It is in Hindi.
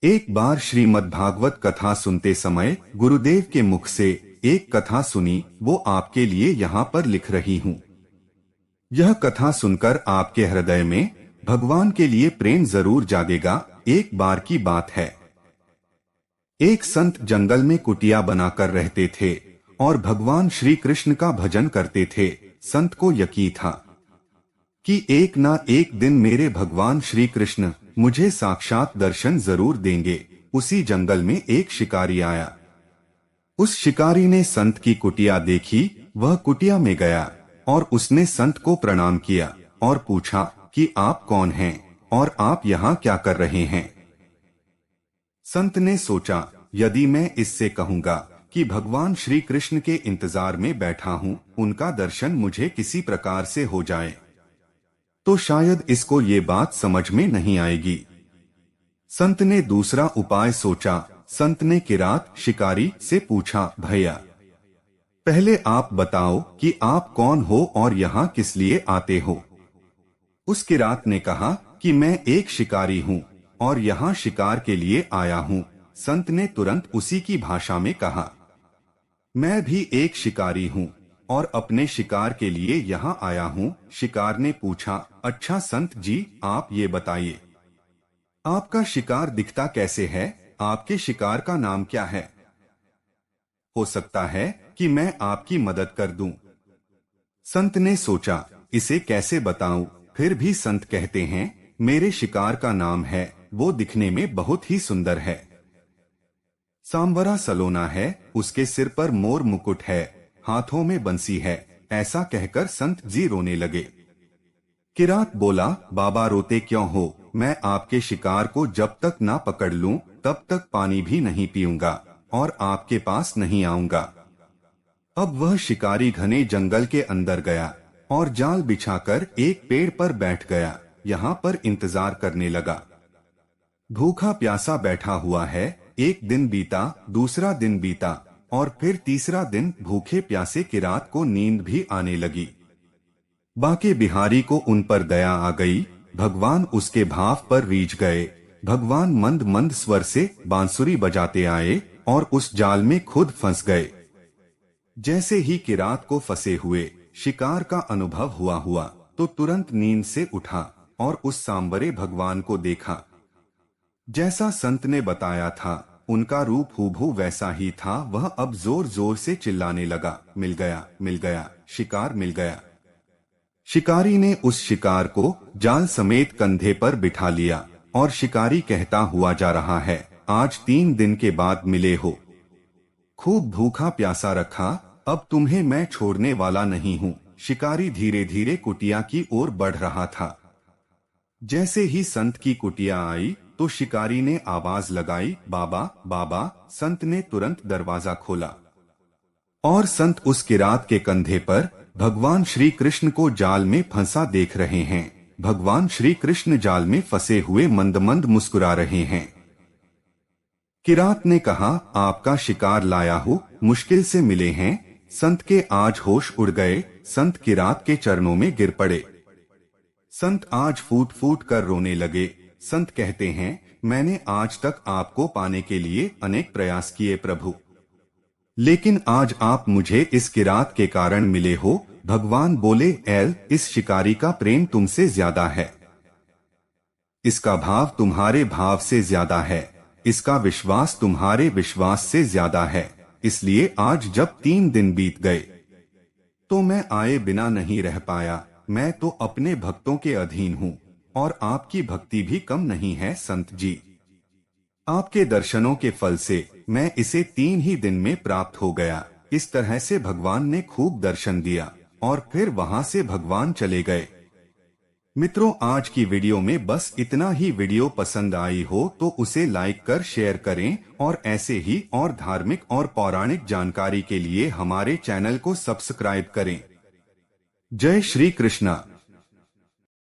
एक बार श्रीमद् भागवत कथा सुनते समय गुरुदेव के मुख से एक कथा सुनी, वो आपके लिए यहाँ पर लिख रही हूँ। यह कथा सुनकर आपके हृदय में भगवान के लिए प्रेम जरूर जागेगा। एक बार की बात है, एक संत जंगल में कुटिया बनाकर रहते थे और भगवान श्री कृष्ण का भजन करते थे। संत को यकीन था कि एक ना एक दिन मेरे भगवान श्री कृष्ण मुझे साक्षात दर्शन जरूर देंगे। उसी जंगल में एक शिकारी आया। उस शिकारी ने संत की कुटिया देखी। वह कुटिया में गया और उसने संत को प्रणाम किया और पूछा कि आप कौन हैं और आप यहाँ क्या कर रहे हैं। संत ने सोचा, यदि मैं इससे कहूँगा कि भगवान श्री कृष्ण के इंतजार में बैठा हूँ, उनका दर्शन मुझे किसी प्रकार से हो जाए, तो शायद इसको ये बात समझ में नहीं आएगी। संत ने दूसरा उपाय सोचा। संत ने किरात शिकारी से पूछा, भैया पहले आप बताओ कि आप कौन हो और यहाँ किस लिए आते हो। उस किरात ने कहा कि मैं एक शिकारी हूँ और यहाँ शिकार के लिए आया हूँ। संत ने तुरंत उसी की भाषा में कहा, मैं भी एक शिकारी हूँ और अपने शिकार के लिए यहाँ आया हूँ। शिकार ने पूछा, अच्छा संत जी, आप ये बताइए, आपका शिकार दिखता कैसे है? आपके शिकार का नाम क्या है? हो सकता है कि मैं आपकी मदद कर दूं। संत ने सोचा, इसे कैसे बताऊं? फिर भी संत कहते हैं, मेरे शिकार का नाम है, वो दिखने में बहुत ही सुंदर है। सांवरा सलोना है, उसके सिर पर मोर मुकुट है, हाथों में बंसी है। ऐसा कहकर संत जी रोने लगे। किरात बोला, बाबा रोते क्यों हो? मैं आपके शिकार को जब तक ना पकड़ लूं तब तक पानी भी नहीं पीऊंगा और आपके पास नहीं आऊंगा। अब वह शिकारी घने जंगल के अंदर गया और जाल बिछाकर एक पेड़ पर बैठ गया। यहाँ पर इंतजार करने लगा। भूखा प्यासा बैठा हुआ है। एक दिन बीता, दूसरा दिन बीता और फिर तीसरा दिन। भूखे प्यासे किरात को नींद भी आने लगी। बांके बिहारी को उन पर दया आ गई। भगवान उसके भाव पर रीझ गए। भगवान मंद मंद स्वर से बांसुरी बजाते आए और उस जाल में खुद फंस गए। जैसे ही किरात को फंसे हुए शिकार का अनुभव हुआ तो तुरंत नींद से उठा और उस सांवरे भगवान को देखा। जैसा संत ने बताया था, उनका रूप हूबहू वैसा ही था। वह अब जोर जोर से चिल्लाने लगा, मिल गया, मिल गया, शिकार मिल गया। शिकारी ने उस शिकार को जाल समेत कंधे पर बिठा लिया और शिकारी कहता हुआ जा रहा है, आज 3 दिन के बाद मिले हो। खूब भूखा प्यासा रखा, अब तुम्हें मैं छोड़ने वाला नहीं हूँ। शिकारी धीरे धीरे कुटिया की ओर बढ़ रहा था। जैसे ही संत की कुटिया आई तो शिकारी ने आवाज लगाई, बाबा बाबा। संत ने तुरंत दरवाजा खोला और संत उस किरात के कंधे पर भगवान श्री कृष्ण को जाल में फंसा देख रहे हैं। भगवान श्री कृष्ण जाल में फंसे हुए मंद मंद मुस्कुरा रहे हैं। किरात ने कहा, आपका शिकार लाया हूँ, मुश्किल से मिले हैं। संत के आज होश उड़ गए। संत किरात के चरणों में गिर पड़े। संत आज फूट फूट कर रोने लगे। संत कहते हैं, मैंने आज तक आपको पाने के लिए अनेक प्रयास किए प्रभु, लेकिन आज आप मुझे इस किरात के कारण मिले हो। भगवान बोले, एल, इस शिकारी का प्रेम तुमसे ज्यादा है, इसका भाव तुम्हारे भाव से ज्यादा है, इसका विश्वास तुम्हारे विश्वास से ज्यादा है। इसलिए आज जब 3 दिन बीत गए तो मैं आए बिना नहीं रह पाया। मैं तो अपने भक्तों के अधीन हूँ और आपकी भक्ति भी कम नहीं है संत जी। आपके दर्शनों के फल से मैं इसे 3 ही दिन में प्राप्त हो गया। इस तरह से भगवान ने खूब दर्शन दिया और फिर वहां से भगवान चले गए। मित्रों, आज की वीडियो में बस इतना ही। वीडियो पसंद आई हो तो उसे लाइक कर शेयर करें और ऐसे ही और धार्मिक और पौराणिक जानकारी के लिए हमारे चैनल को सब्सक्राइब करें। जय श्री कृष्णा।